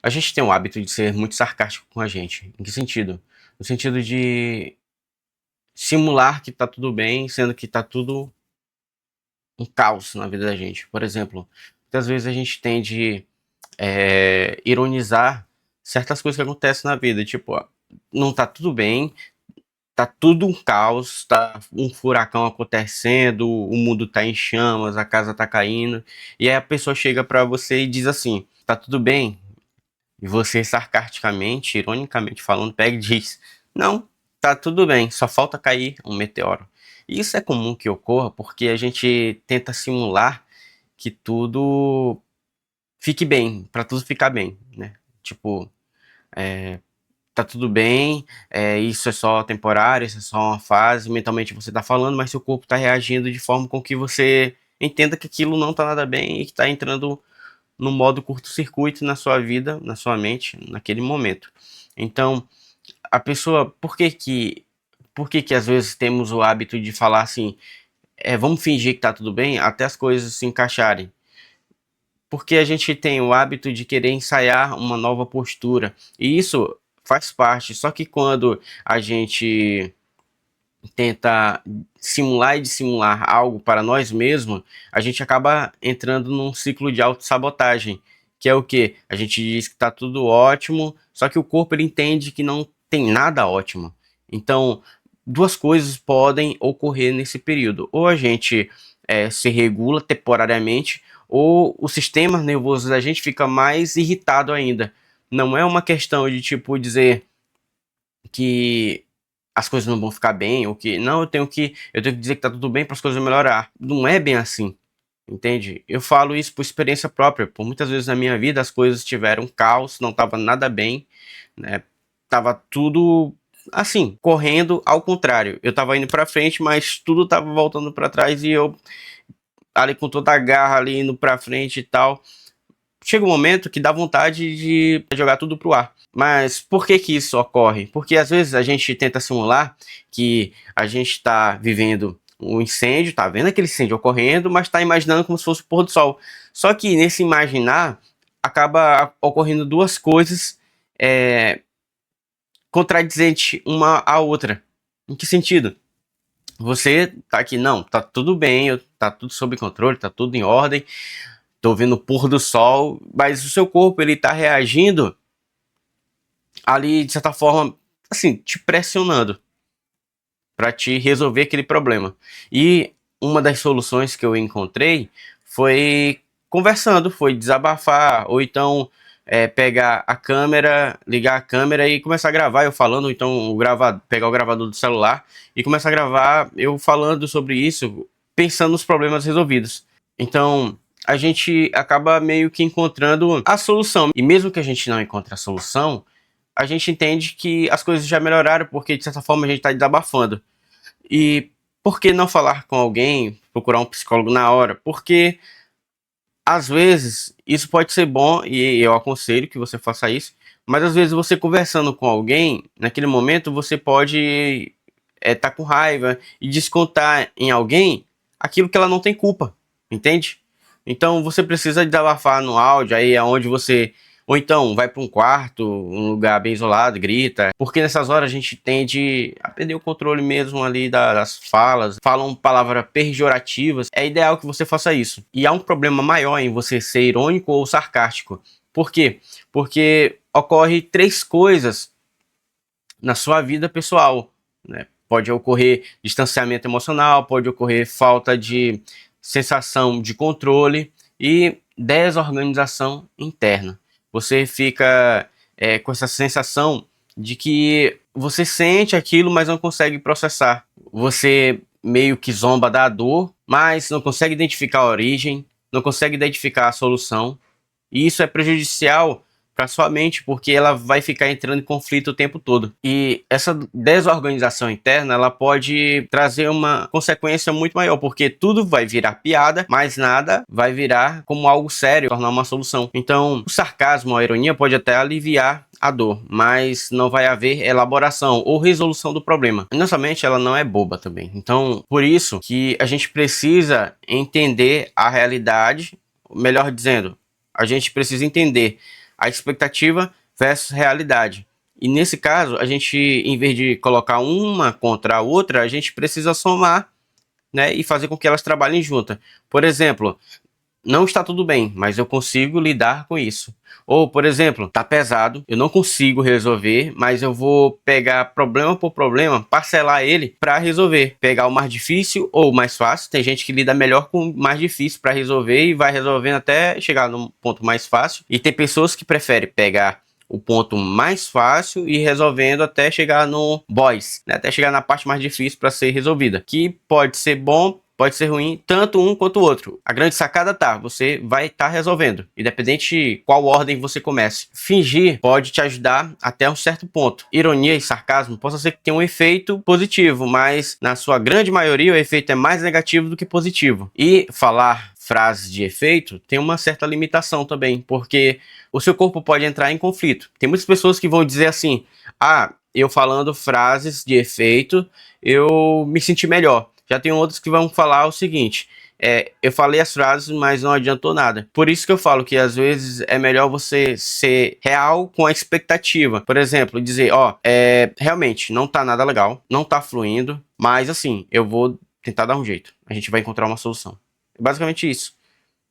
A gente tem o hábito de ser muito sarcástico com a gente. Em que sentido? No sentido de simular que tá tudo bem, sendo que tá tudo um caos na vida da gente. Por exemplo, muitas vezes a gente tende ironizar certas coisas que acontecem na vida. Tipo, ó, não tá tudo bem, tá tudo um caos, tá um furacão acontecendo, o mundo tá em chamas, a casa tá caindo. E aí a pessoa chega pra você e diz assim: tá tudo bem? E você sarcasticamente, ironicamente falando, pega e diz: não, tá tudo bem, só falta cair um meteoro. E isso é comum que ocorra porque a gente tenta simular que tudo fique bem, para tudo ficar bem, né? Tipo, tá tudo bem, isso é só temporário, isso é só uma fase, mentalmente você tá falando, mas seu corpo tá reagindo de forma com que você entenda que aquilo não tá nada bem e que tá entrando no modo curto-circuito na sua vida, na sua mente, naquele momento. Então, a pessoa, por que que às vezes temos o hábito de falar assim, vamos fingir que tá tudo bem até as coisas se encaixarem? Porque a gente tem o hábito de querer ensaiar uma nova postura, e isso faz parte, só que quando a gente tenta simular e dissimular algo para nós mesmos, a gente acaba entrando num ciclo de autossabotagem, que é o que? A gente diz que está tudo ótimo, só que o corpo ele entende que não tem nada ótimo. Então, duas coisas podem ocorrer nesse período. Ou a gente se regula temporariamente, ou o sistema nervoso da gente fica mais irritado ainda. Não é uma questão de tipo dizer que as coisas não vão ficar bem, ou que não, eu tenho que dizer que tá tudo bem para as coisas melhorar. Não é bem assim, entende? Eu falo isso por experiência própria. Por muitas vezes na minha vida as coisas tiveram caos, não tava nada bem, né? Tava tudo assim, correndo ao contrário. Eu tava indo para frente, mas tudo tava voltando para trás e eu ali com toda a garra ali indo para frente e tal. Chega um momento que dá vontade de jogar tudo pro ar. Mas por que que isso ocorre? Porque às vezes a gente tenta simular que a gente está vivendo um incêndio, tá vendo aquele incêndio ocorrendo, mas está imaginando como se fosse o pôr do sol. Só que nesse imaginar acaba ocorrendo duas coisas é, contradizentes uma à outra. Em que sentido? Você tá aqui, não, tá tudo bem, tá tudo sob controle, tá tudo em ordem, tô vendo o pôr do sol, mas o seu corpo ele tá reagindo ali de certa forma, assim, te pressionando para te resolver aquele problema. E uma das soluções que eu encontrei foi conversando, foi desabafar, ou então pegar a câmera, ligar a câmera e começar a gravar eu falando, ou então pegar o gravador do celular e começar a gravar eu falando sobre isso, pensando nos problemas resolvidos. Então, a gente acaba meio que encontrando a solução. E mesmo que a gente não encontre a solução, a gente entende que as coisas já melhoraram, porque de certa forma a gente está desabafando. E por que não falar com alguém, procurar um psicólogo na hora? Porque às vezes isso pode ser bom e eu aconselho que você faça isso, mas às vezes você conversando com alguém, naquele momento você pode estar com raiva e descontar em alguém aquilo que ela não tem culpa, entende? Então você precisa desabafar no áudio, aí é onde você ou então vai para um quarto, um lugar bem isolado, grita, porque nessas horas a gente tende a perder o controle mesmo ali das falas, falam palavras pejorativas. É ideal que você faça isso. E há um problema maior em você ser irônico ou sarcástico. Por quê? Porque ocorre três coisas na sua vida pessoal, né? Pode ocorrer distanciamento emocional, pode ocorrer falta de sensação de controle e desorganização interna. Você fica com essa sensação de que você sente aquilo, mas não consegue processar. Você meio que zomba da dor, mas não consegue identificar a origem, não consegue identificar a solução. E isso é prejudicial para sua mente, porque ela vai ficar entrando em conflito o tempo todo. E essa desorganização interna, ela pode trazer uma consequência muito maior, porque tudo vai virar piada, mas nada vai virar como algo sério, tornar uma solução. Então, o sarcasmo, a ironia pode até aliviar a dor, mas não vai haver elaboração ou resolução do problema. E nossa mente, ela não é boba também. Então, por isso que a gente precisa entender a realidade, melhor dizendo, a gente precisa entender a expectativa versus realidade. E nesse caso, a gente, em vez de colocar uma contra a outra, a gente precisa somar, né, e fazer com que elas trabalhem juntas. Por exemplo, não está tudo bem, mas eu consigo lidar com isso. Ou, por exemplo, tá pesado, eu não consigo resolver, mas eu vou pegar problema por problema, parcelar ele para resolver. Pegar o mais difícil ou o mais fácil. Tem gente que lida melhor com o mais difícil para resolver e vai resolvendo até chegar no ponto mais fácil. E tem pessoas que preferem pegar o ponto mais fácil e resolvendo até chegar no boss, né? Até chegar na parte mais difícil para ser resolvida. Que pode ser bom, pode ser ruim, tanto um quanto o outro. A grande sacada tá, você vai estar resolvendo, independente de qual ordem você comece. Fingir pode te ajudar até um certo ponto. Ironia e sarcasmo possa ser que tenha um efeito positivo, mas na sua grande maioria o efeito é mais negativo do que positivo. E falar frases de efeito tem uma certa limitação também, porque o seu corpo pode entrar em conflito. Tem muitas pessoas que vão dizer assim, eu falando frases de efeito, eu me senti melhor. Já tem outros que vão falar o seguinte, eu falei as frases, mas não adiantou nada. Por isso que eu falo que às vezes é melhor você ser real com a expectativa. Por exemplo, dizer, realmente não tá nada legal, não tá fluindo, mas assim, eu vou tentar dar um jeito. A gente vai encontrar uma solução. É basicamente isso.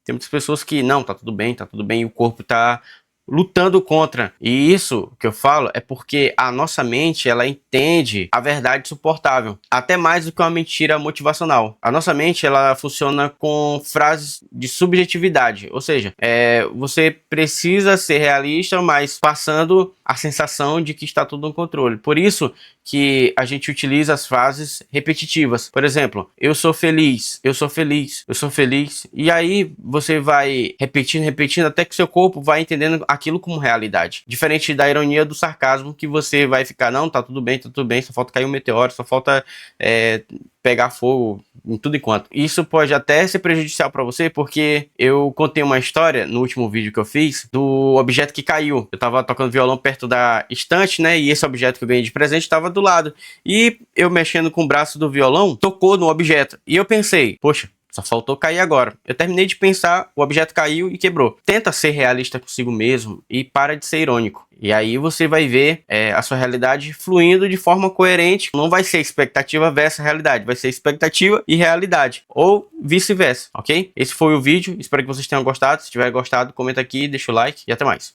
Tem muitas pessoas que, não, tá tudo bem, e o corpo tá lutando contra. E isso que eu falo é porque a nossa mente, ela entende a verdade suportável, até mais do que uma mentira motivacional. A nossa mente, ela funciona com frases de subjetividade, ou seja, você precisa ser realista, mas passando a sensação de que está tudo no controle. Por isso que a gente utiliza as frases repetitivas. Por exemplo, eu sou feliz, eu sou feliz, eu sou feliz. E aí você vai repetindo até que seu corpo vai entendendo aquilo como realidade. Diferente da ironia do sarcasmo, que você vai ficar, não, tá tudo bem, só falta cair um meteoro, só falta pegar fogo em tudo enquanto. Isso pode até ser prejudicial para você, porque eu contei uma história no último vídeo que eu fiz do objeto que caiu. Eu tava tocando violão perto da estante, né? E esse objeto que eu ganhei de presente estava do lado. E eu mexendo com o braço do violão, tocou no objeto. E eu pensei, poxa, só faltou cair agora. Eu terminei de pensar, o objeto caiu e quebrou. Tenta ser realista consigo mesmo e para de ser irônico. E aí você vai ver a sua realidade fluindo de forma coerente. Não vai ser expectativa versus realidade, vai ser expectativa e realidade. Ou vice-versa, ok? Esse foi o vídeo, espero que vocês tenham gostado. Se tiver gostado, comenta aqui, deixa o like e até mais.